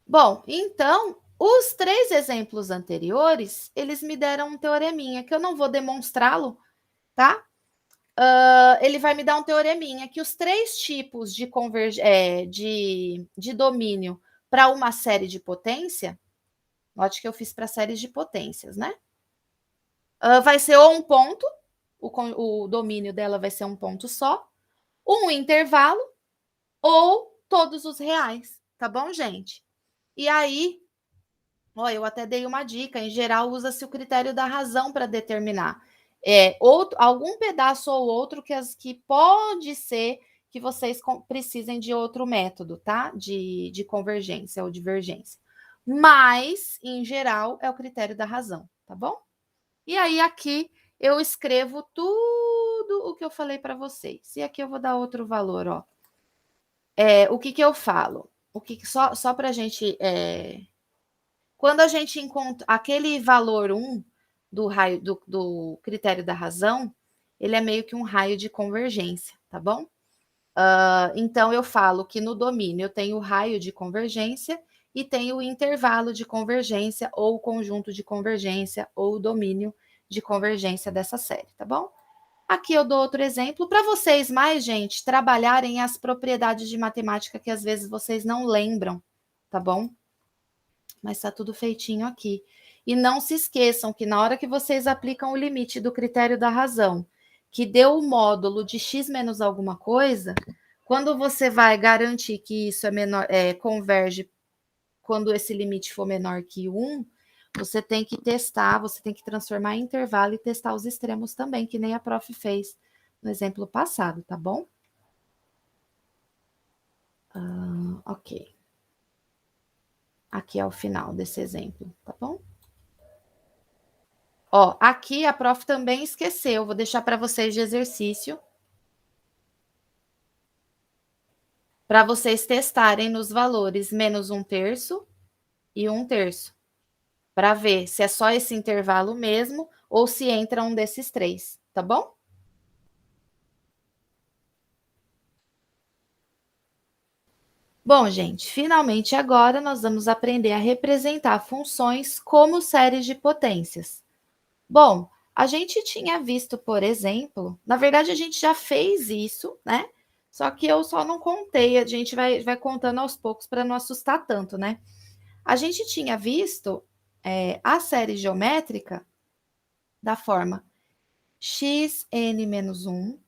Bom, então, os 3 exemplos anteriores, eles me deram um teoreminha, que eu não vou demonstrá-lo, tá? Ele vai me dar um teoreminha, que os 3 tipos de domínio para uma série de potência, note que eu fiz para séries de potências, né? Vai ser ou um ponto, o domínio dela vai ser um ponto só, um intervalo ou todos os reais, tá bom, gente? E aí, ó, eu até dei uma dica, em geral usa-se o critério da razão para determinar. Algum pedaço ou outro que pode ser que vocês precisem de outro método, tá? De convergência ou divergência. Mas, em geral, é o critério da razão, tá bom? E aí, aqui eu escrevo tudo o que eu falei para vocês. E aqui eu vou dar outro valor, ó. O que eu falo? Só para a gente. Quando a gente encontra aquele valor 1 do raio do critério da razão, ele é meio que um raio de convergência, tá bom? Então, eu falo que no domínio eu tenho o raio de convergência e tenho o intervalo de convergência, ou o conjunto de convergência, ou o domínio de convergência dessa série, tá bom? Aqui eu dou outro exemplo para vocês mais, gente, trabalharem as propriedades de matemática que às vezes vocês não lembram, tá bom? Mas está tudo feitinho aqui. E não se esqueçam que na hora que vocês aplicam o limite do critério da razão, que deu o módulo de x menos alguma coisa, quando você vai garantir que isso é menor, converge quando esse limite for menor que 1, você tem que testar, você tem que transformar em intervalo e testar os extremos também, que nem a prof fez no exemplo passado, tá bom? Ok. Aqui é o final desse exemplo, tá bom? Ó, aqui a prof também esqueceu, vou deixar para vocês de exercício, para vocês testarem nos valores menos 1/3 e 1/3, para ver se é só esse intervalo mesmo ou se entra um desses 3, tá bom? Bom, gente, finalmente agora nós vamos aprender a representar funções como séries de potências. Bom, a gente tinha visto, por exemplo, na verdade a gente já fez isso, né? Só que eu só não contei, a gente vai contando aos poucos para não assustar tanto, né? A gente tinha visto a série geométrica da forma xn-1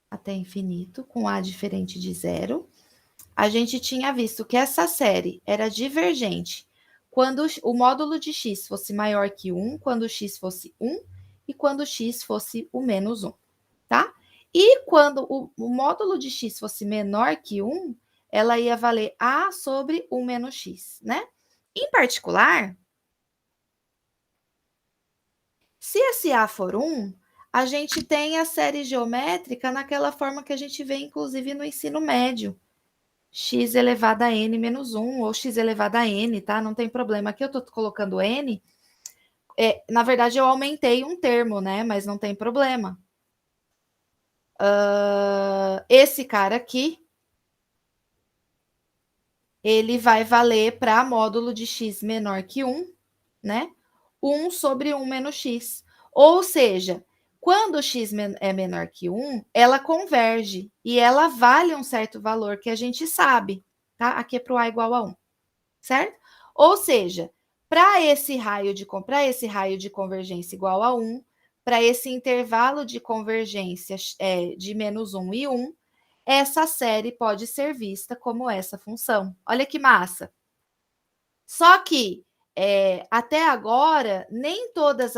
até infinito, com a diferente de zero. A gente tinha visto que essa série era divergente quando o módulo de x fosse maior que 1, quando x fosse 1 e quando x fosse o menos 1, tá? E quando o módulo de x fosse menor que 1, ela ia valer a sobre 1 menos x, né? Em particular, se esse a for 1, a gente tem a série geométrica naquela forma que a gente vê, inclusive, no ensino médio. X elevado a n menos 1, ou x elevado a n, tá? Não tem problema. Aqui eu tô colocando n. Na verdade, eu aumentei um termo, né? Mas não tem problema. Esse cara aqui ele vai valer para módulo de x menor que 1, né? 1 sobre 1 menos x. Ou seja, quando x é menor que 1, ela converge e ela vale um certo valor que a gente sabe, tá? Aqui é para o a igual a 1, certo? Ou seja, para esse raio de convergência igual a 1, para esse intervalo de convergência de menos 1 e 1, essa série pode ser vista como essa função. Olha que massa! Só que até agora, nem todas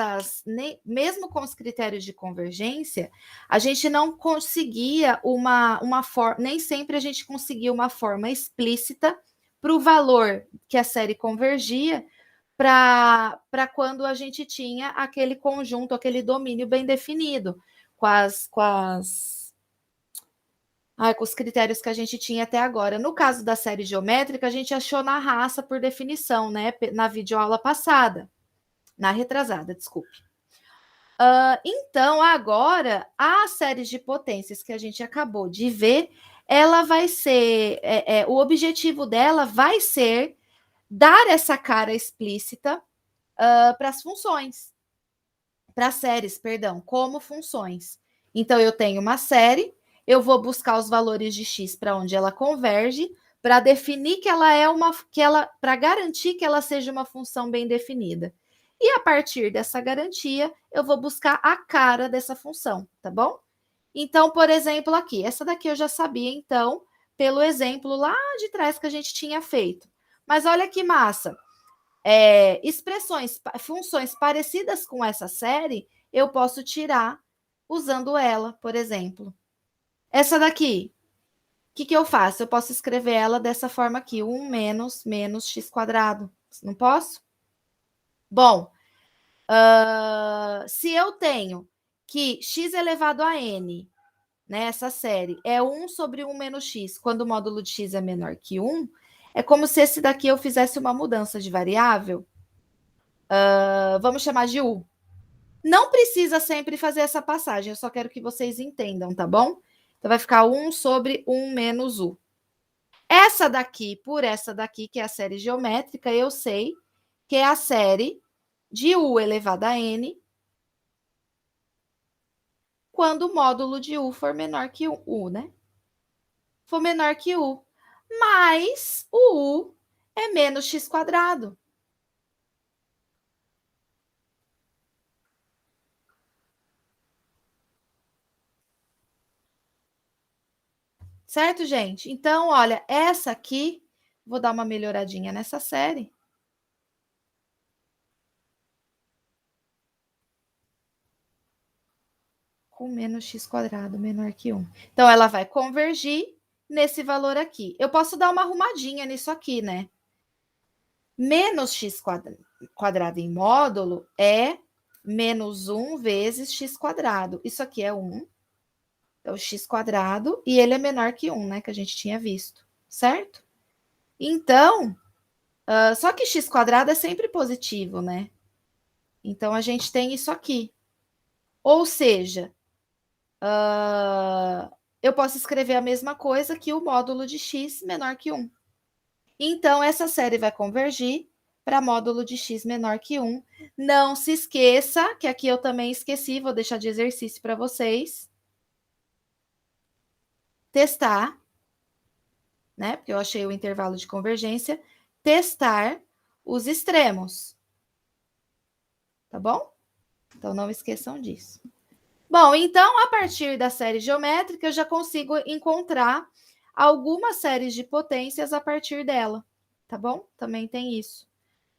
mesmo com os critérios de convergência, a gente não conseguia uma forma, nem sempre a gente conseguia uma forma explícita para o valor que a série convergia para quando a gente tinha aquele conjunto, aquele domínio bem definido, com os critérios que a gente tinha até agora. No caso da série geométrica, a gente achou na raça por definição, né? Na videoaula passada, na retrasada, desculpe. Então, agora, a série de potências que a gente acabou de ver, ela vai ser, o objetivo dela vai ser dar essa cara explícita para as funções, para séries, perdão, como funções. Então, eu tenho uma série, eu vou buscar os valores de x para onde ela converge, para definir que ela é para garantir que ela seja uma função bem definida. E a partir dessa garantia, eu vou buscar a cara dessa função, tá bom? Então, por exemplo, aqui, essa daqui eu já sabia, então, pelo exemplo lá de trás que a gente tinha feito. Mas olha que massa! Funções parecidas com essa série, eu posso tirar usando ela, por exemplo. Essa daqui, o que eu faço? Eu posso escrever ela dessa forma aqui, 1 menos x quadrado. Não posso? Bom, se eu tenho que x elevado a n, né, essa série, é 1 sobre 1 menos x, quando o módulo de x é menor que 1, é como se esse daqui eu fizesse uma mudança de variável. Vamos chamar de u. Não precisa sempre fazer essa passagem, eu só quero que vocês entendam, tá bom? Então, vai ficar 1 sobre 1 menos u. Essa daqui, por essa daqui, que é a série geométrica, eu sei que é a série de u elevado a n quando o módulo de u for menor que u, né? For menor que u. Mas o u é menos x quadrado. Certo, gente? Então, olha, essa aqui, vou dar uma melhoradinha nessa série. Com menos x quadrado menor que 1. Então, ela vai convergir nesse valor aqui. Eu posso dar uma arrumadinha nisso aqui, né? Menos x quadrado em módulo é menos 1 vezes x quadrado. Isso aqui é 1, é o x quadrado, e ele é menor que 1, né? Que a gente tinha visto, certo? Então, só que x quadrado é sempre positivo, né? Então, a gente tem isso aqui. Ou seja, eu posso escrever a mesma coisa que o módulo de x menor que 1. Então, essa série vai convergir para módulo de x menor que 1. Não se esqueça, que aqui eu também esqueci, vou deixar de exercício para vocês. Testar, né? Porque eu achei o intervalo de convergência. Testar os extremos. Tá bom? Então, não esqueçam disso. Bom, então, a partir da série geométrica, eu já consigo encontrar algumas séries de potências a partir dela, tá bom? Também tem isso.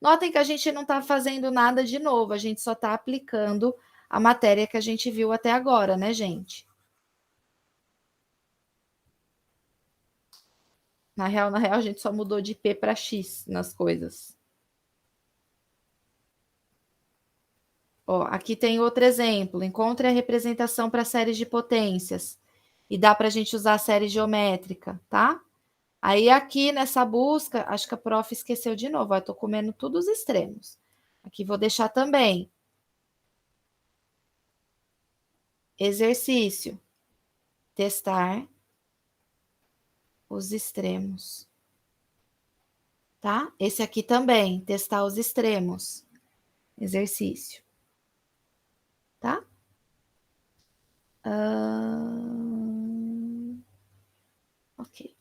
Notem que a gente não está fazendo nada de novo, a gente só está aplicando a matéria que a gente viu até agora, né, gente? Na real, a gente só mudou de P para X nas coisas. Ó, aqui tem outro exemplo. Encontre a representação para séries de potências. E dá para a gente usar a série geométrica, tá? Aí aqui nessa busca, acho que a prof esqueceu de novo. Eu tô comendo todos os extremos. Aqui vou deixar também. Exercício. Testar os extremos. tá? Esse aqui também, testar os extremos. Exercício, tá? Ok.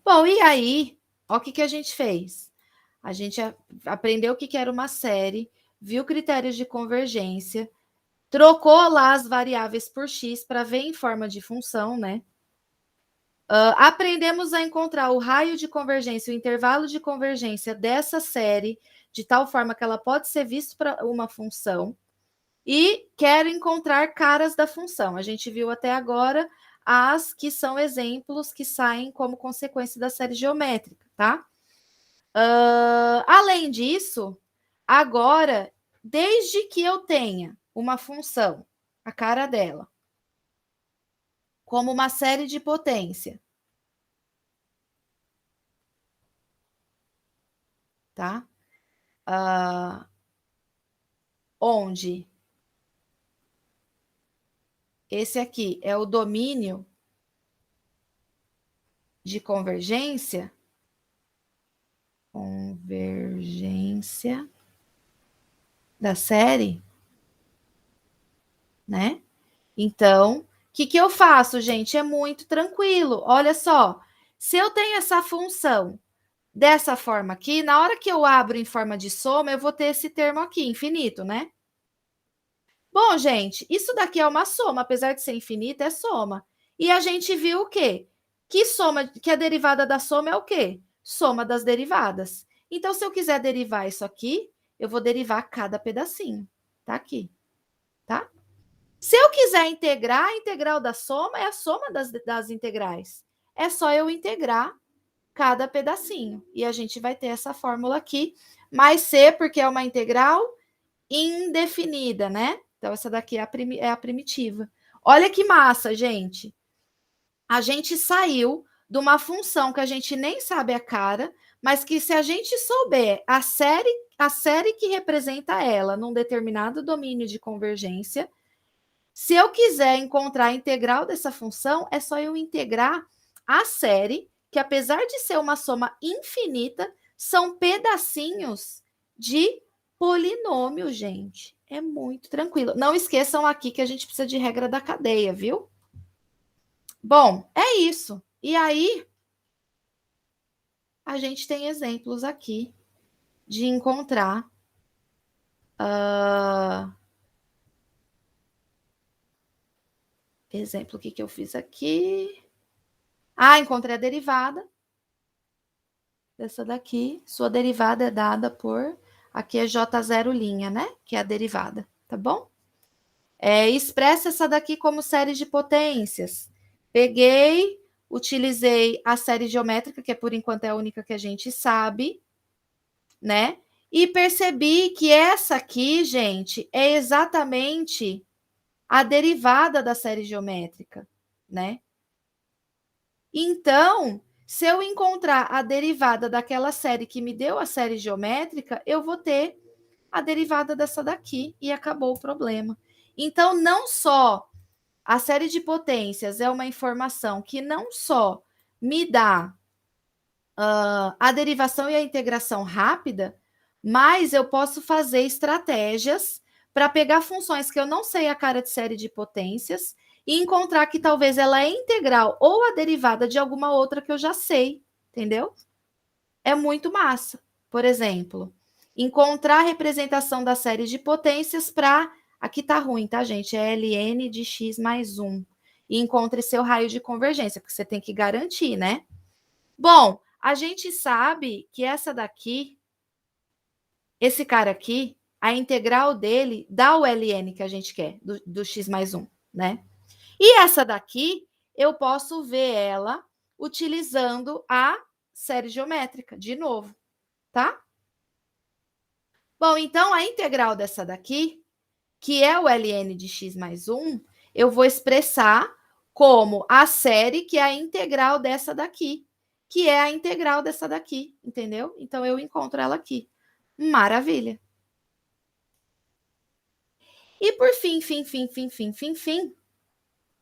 Bom, e aí, ó, o que a gente fez? A gente aprendeu o que era uma série, viu critérios de convergência, trocou lá as variáveis por x para ver em forma de função, né? Aprendemos a encontrar o raio de convergência, o intervalo de convergência dessa série, de tal forma que ela pode ser vista para uma função. E quero encontrar caras da função. A gente viu até agora as que são exemplos que saem como consequência da série geométrica, tá? Além disso, agora, desde que eu tenha uma função, a cara dela, como uma série de potência, tá? Onde esse aqui é o domínio de convergência da série, né? Então, o que eu faço, gente? É muito tranquilo. Olha só, se eu tenho essa função dessa forma aqui, na hora que eu abro em forma de soma, eu vou ter esse termo aqui, infinito, né? Bom, gente, isso daqui é uma soma, apesar de ser infinita, é soma. E a gente viu o quê? Que soma, que a derivada da soma é o quê? Soma das derivadas. Então, se eu quiser derivar isso aqui, eu vou derivar cada pedacinho. Tá aqui, tá? Se eu quiser integrar, a integral da soma é a soma das integrais. É só eu integrar cada pedacinho. E a gente vai ter essa fórmula aqui, mais C, porque é uma integral indefinida, né? Então, essa daqui é a primitiva. Olha que massa, gente. A gente saiu de uma função que a gente nem sabe a cara, mas que se a gente souber a série que representa ela num determinado domínio de convergência, se eu quiser encontrar a integral dessa função, é só eu integrar a série, que apesar de ser uma soma infinita, são pedacinhos de polinômio, gente. É muito tranquilo. Não esqueçam aqui que a gente precisa de regra da cadeia, viu? Bom, é isso. E aí, a gente tem exemplos aqui de encontrar. Exemplo, o que eu fiz aqui? Encontrei a derivada dessa daqui. Sua derivada é dada por. Aqui é J0', né? Que é a derivada, tá bom? Expressa essa daqui como série de potências. Peguei, utilizei a série geométrica, que por enquanto é a única que a gente sabe, né? E percebi que essa aqui, gente, é exatamente a derivada da série geométrica, né? Então, se eu encontrar a derivada daquela série que me deu a série geométrica, eu vou ter a derivada dessa daqui e acabou o problema. Então, não só a série de potências é uma informação que não só me dá a derivação e a integração rápida, mas eu posso fazer estratégias para pegar funções que eu não sei a cara de série de potências e encontrar que talvez ela é integral ou a derivada de alguma outra que eu já sei, entendeu? É muito massa. Por exemplo, encontrar a representação da série de potências para. Aqui tá ruim, tá, gente? É ln de x mais 1. E encontre seu raio de convergência, porque você tem que garantir, né? Bom, a gente sabe que essa daqui, esse cara aqui, a integral dele dá o ln que a gente quer, do x mais 1, né? E essa daqui, eu posso ver ela utilizando a série geométrica, de novo, tá? Bom, então a integral dessa daqui, que é o ln de x mais 1, eu vou expressar como a série que é a integral dessa daqui, que é a integral dessa daqui, entendeu? Então eu encontro ela aqui. Maravilha. E por fim,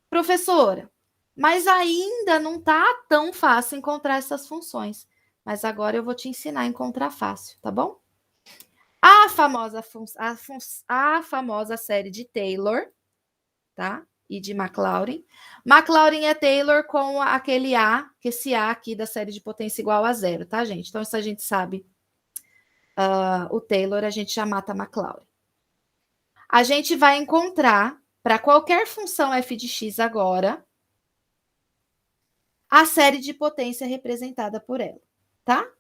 professora, Mas ainda não está tão fácil encontrar essas funções. Mas agora eu vou te ensinar a encontrar fácil, tá bom? A famosa série de Taylor, tá? E de Maclaurin. Maclaurin é Taylor com aquele A, que esse A aqui da série de potência igual a zero, tá, gente? Então, se a gente sabe o Taylor, a gente já mata Maclaurin. A gente vai encontrar, para qualquer função f de x agora, a série de potência representada por ela, tá?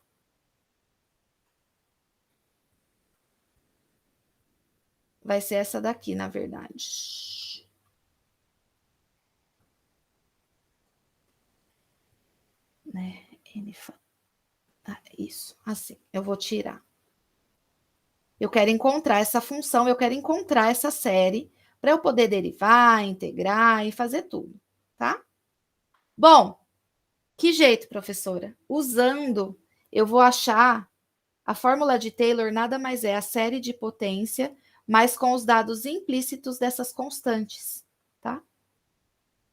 Vai ser essa daqui, na verdade. Né? Isso, assim. Eu vou tirar. Eu quero encontrar essa função, eu quero encontrar essa série para eu poder derivar, integrar e fazer tudo, tá? Bom, que jeito, professora? Usando, eu vou achar a fórmula de Taylor nada mais é a série de potência, mas com os dados implícitos dessas constantes, tá?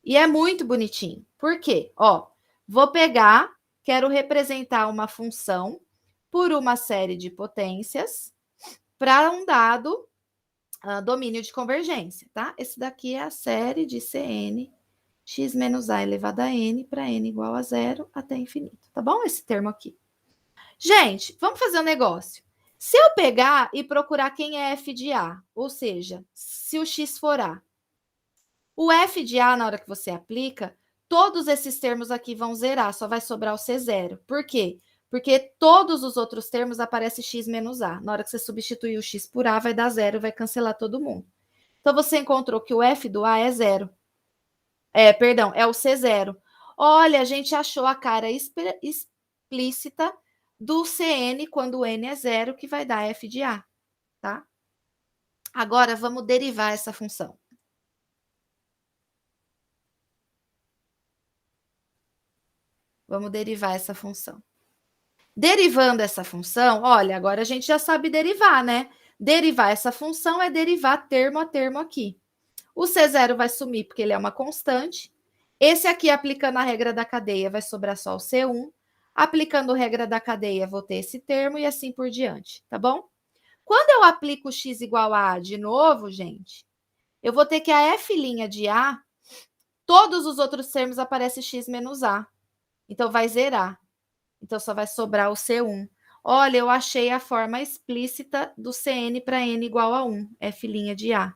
E é muito bonitinho. Por quê? Ó, vou pegar, quero representar uma função por uma série de potências para um dado domínio de convergência, tá? Esse daqui é a série de Cn x menos a elevado a n para n igual a zero até infinito, tá bom? Esse termo aqui. Gente, vamos fazer um negócio. Se eu pegar e procurar quem é f de a, ou seja, se o x for a, o f de a, na hora que você aplica, todos esses termos aqui vão zerar, só vai sobrar o C0. Por quê? Porque todos os outros termos aparecem x menos a. Na hora que você substituir o x por a, vai dar zero, vai cancelar todo mundo. Então, você encontrou que o f do a é zero. Perdão, é o C0. Olha, a gente achou a cara explícita do Cn quando o n é zero, que vai dar f de a, tá? Agora, vamos derivar essa função. Vamos derivar essa função. Derivando essa função, olha, agora a gente já sabe derivar, né? Derivar essa função é derivar termo a termo aqui. O C0 vai sumir porque ele é uma constante. Esse aqui, aplicando a regra da cadeia, vai sobrar só o C1. Aplicando a regra da cadeia, vou ter esse termo e assim por diante, tá bom? Quando eu aplico x igual a de novo, gente, eu vou ter que a f' de a, todos os outros termos aparecem x menos a. Então, vai zerar. Então, só vai sobrar o C1. Olha, eu achei a forma explícita do Cn para n igual a 1, f' de a.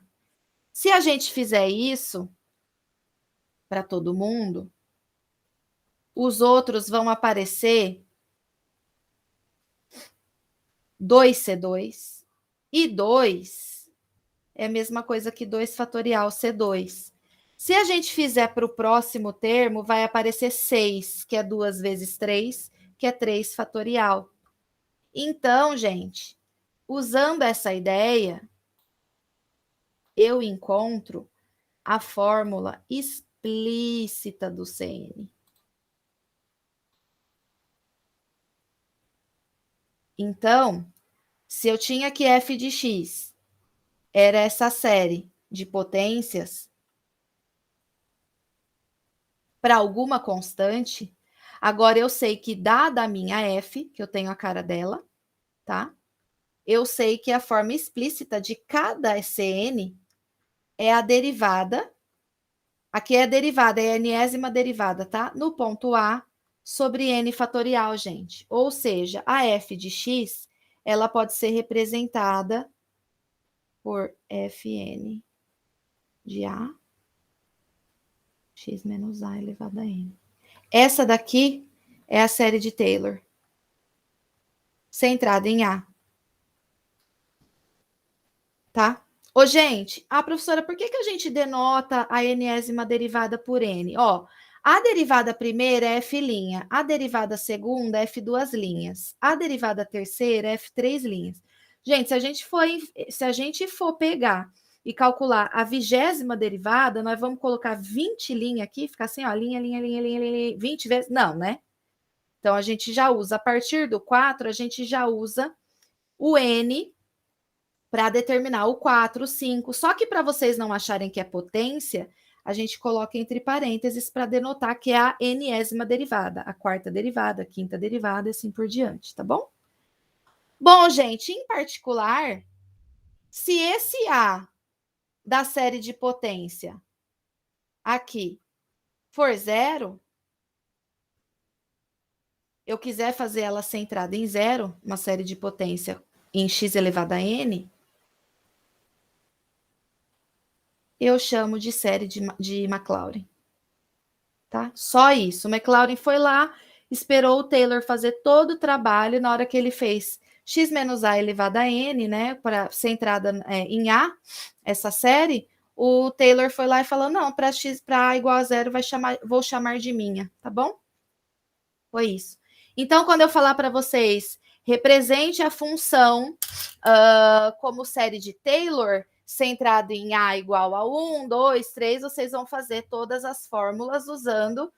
Se a gente fizer isso para todo mundo, os outros vão aparecer 2C2. E 2 é a mesma coisa que 2 fatorial C2. Se a gente fizer para o próximo termo, vai aparecer 6, que é 2 vezes 3, que é 3 fatorial. Então, gente, usando essa ideia, eu encontro a fórmula explícita do Cn. Então, se eu tinha que f de x era essa série de potências para alguma constante, agora eu sei que dada a minha f, que eu tenho a cara dela, tá? Eu sei que a forma explícita de cada Cn é a derivada. Aqui é a derivada, é a enésima derivada, tá? No ponto A sobre n fatorial, gente. Ou seja, a f de x, ela pode ser representada por fn de a x menos a elevado a n. Essa daqui é a série de Taylor, centrada em a. Tá? Ô, gente, professora, por que a gente denota a enésima derivada por n? Ó, a derivada primeira é f', a derivada segunda é f duas linhas, a derivada terceira é f três linhas. Gente, se a gente for pegar e calcular a 20ª derivada, nós vamos colocar 20 linhas aqui, ficar assim, ó, linha, 20 vezes, não, né? Então, a gente já usa, a partir do 4, a gente já usa o n para determinar o 4, o 5. Só que para vocês não acharem que é potência, a gente coloca entre parênteses para denotar que é a enésima derivada, a quarta derivada, a quinta derivada e assim por diante, tá bom? Bom, gente, em particular, se esse A da série de potência aqui for zero, eu quiser fazer ela centrada em zero, uma série de potência em x elevado a n, eu chamo de série de Maclaurin. Tá? Só isso. O Maclaurin foi lá, esperou o Taylor fazer todo o trabalho, na hora que ele fez x menos a elevado a n, né, para ser entrada em A, essa série, o Taylor foi lá e falou, não, para A igual a zero, vou chamar de minha, tá bom? Foi isso. Então, quando eu falar para vocês, represente a função como série de Taylor, centrado em A igual a 1, 2, 3, vocês vão fazer todas as fórmulas usando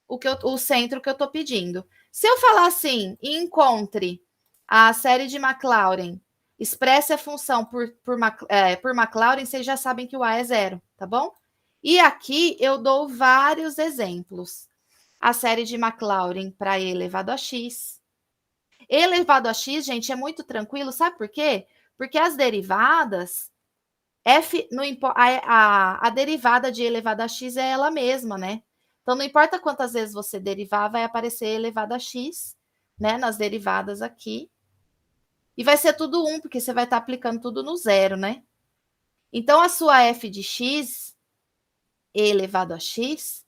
o centro que eu estou pedindo. Se eu falar assim, encontre a série de Maclaurin, expresse a função por Maclaurin, vocês já sabem que o A é zero, tá bom? E aqui eu dou vários exemplos. A série de Maclaurin para E elevado a x. E elevado a x, gente, é muito tranquilo, sabe por quê? Porque as derivadas, a derivada de E elevado a x é ela mesma, né? Então, não importa quantas vezes você derivar, vai aparecer E elevado a x, né? Nas derivadas aqui. E vai ser tudo 1, porque você vai estar aplicando tudo no zero, né? Então, a sua f de x, E elevado a x,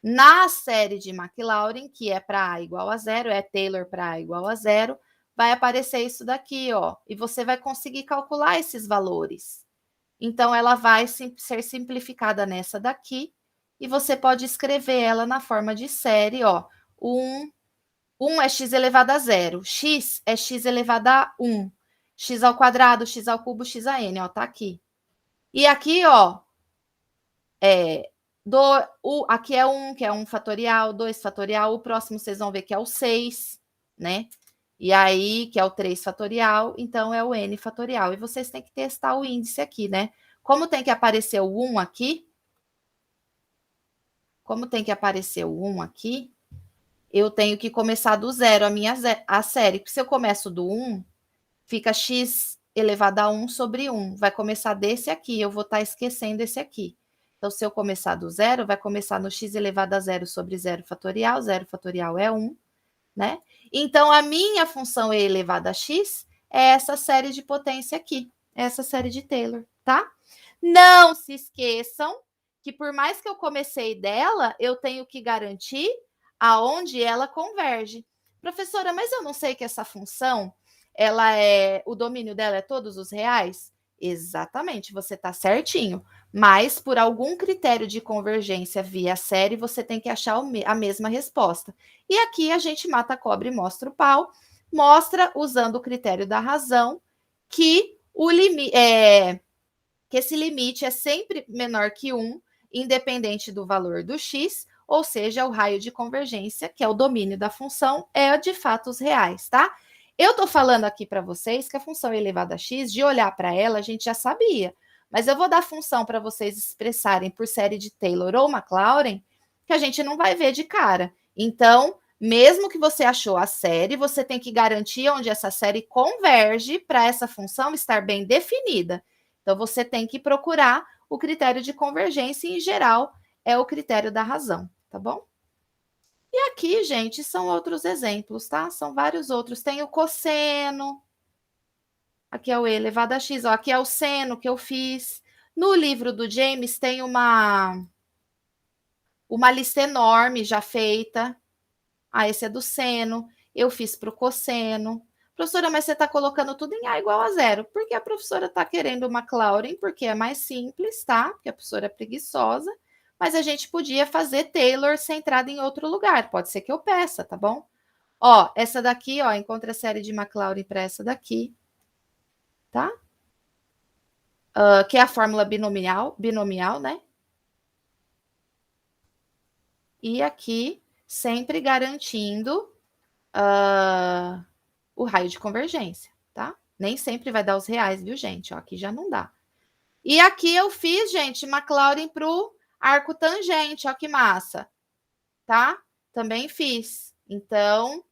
na série de Maclaurin, que é para A igual a zero, é Taylor para A igual a zero, vai aparecer isso daqui, ó. E você vai conseguir calcular esses valores. Então, ela vai ser simplificada nessa daqui, e você pode escrever ela na forma de série, ó. 1 é x elevado a zero, x é x elevado a 1, x ao quadrado, x ao cubo, x a n, ó, tá aqui. E aqui, ó, aqui é 1, que é 1 fatorial, 2 fatorial, o próximo vocês vão ver que é o 6, né? E aí, que é o 3 fatorial, então é o n fatorial. E vocês têm que testar o índice aqui, né? Como tem que aparecer o 1 aqui, eu tenho que começar do zero a série. Porque se eu começo do 1, fica x elevado a 1 sobre 1. Vai começar desse aqui, eu vou estar esquecendo esse aqui. Então, se eu começar do zero, vai começar no x elevado a zero sobre zero fatorial é 1, né? Então, a minha função E elevado a x é essa série de potência aqui, essa série de Taylor, tá? Não se esqueçam que por mais que eu comecei dela, eu tenho que garantir aonde ela converge. Professora, mas eu não sei que essa função, o domínio dela é todos os reais? Exatamente, você está certinho. Mas por algum critério de convergência via série, você tem que achar a mesma resposta. E aqui a gente mata a cobra e mostra o pau. Mostra, usando o critério da razão, que que esse limite é sempre menor que 1, independente do valor do x, ou seja, o raio de convergência, que é o domínio da função, é de fato os reais, tá? Eu estou falando aqui para vocês que a função elevada a x, de olhar para ela, a gente já sabia. Mas eu vou dar função para vocês expressarem por série de Taylor ou Maclaurin, que a gente não vai ver de cara. Então, mesmo que você achou a série, você tem que garantir onde essa série converge para essa função estar bem definida. Então, você tem que procurar o critério de convergência, e, em geral, é o critério da razão, tá bom? E aqui, gente, são outros exemplos, tá? São vários outros. Tem o cosseno. Aqui é o E elevado a x. Ó, aqui é o seno que eu fiz. No livro do James tem uma lista enorme já feita. Ah, esse é do seno. Eu fiz para o cosseno. Professora, mas você está colocando tudo em A igual a zero. Porque a professora está querendo uma Maclaurin, porque é mais simples, tá? Porque a professora é preguiçosa. Mas a gente podia fazer Taylor centrada em outro lugar. Pode ser que eu peça, tá bom? Ó, essa daqui, ó, encontra a série de Maclaurin para essa daqui, tá? Que é a fórmula binomial, né? E aqui, sempre garantindo o raio de convergência, tá? Nem sempre vai dar os reais, viu, gente? Ó, aqui já não dá. E aqui eu fiz, gente, Maclaurin pro Arco tangente, ó que massa, tá? Também fiz. Então,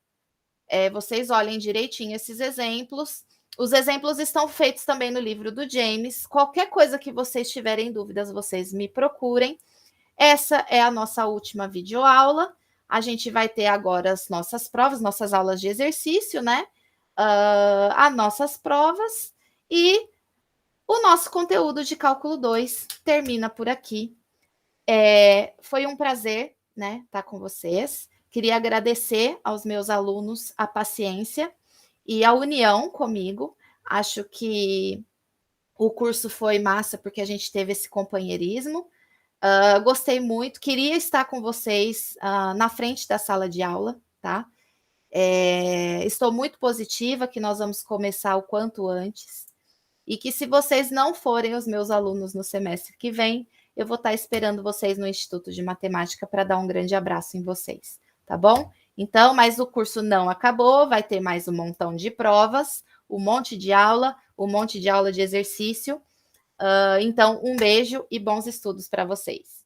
vocês olhem direitinho esses exemplos. Os exemplos estão feitos também no livro do James. Qualquer coisa que vocês tiverem dúvidas, vocês me procurem. Essa é a nossa última videoaula. A gente vai ter agora as nossas provas, nossas aulas de exercício, né? As nossas provas e o nosso conteúdo de cálculo 2 termina por aqui. Foi um prazer, né, estar com vocês. Queria agradecer aos meus alunos a paciência e a união comigo. Acho que o curso foi massa porque a gente teve esse companheirismo. Gostei muito, queria estar com vocês na frente da sala de aula, tá? Estou muito positiva que nós vamos começar o quanto antes e que se vocês não forem os meus alunos no semestre que vem, eu vou estar esperando vocês no Instituto de Matemática para dar um grande abraço em vocês, tá bom? Então, mas o curso não acabou, vai ter mais um montão de provas, um monte de aula de exercício. Então, um beijo e bons estudos para vocês.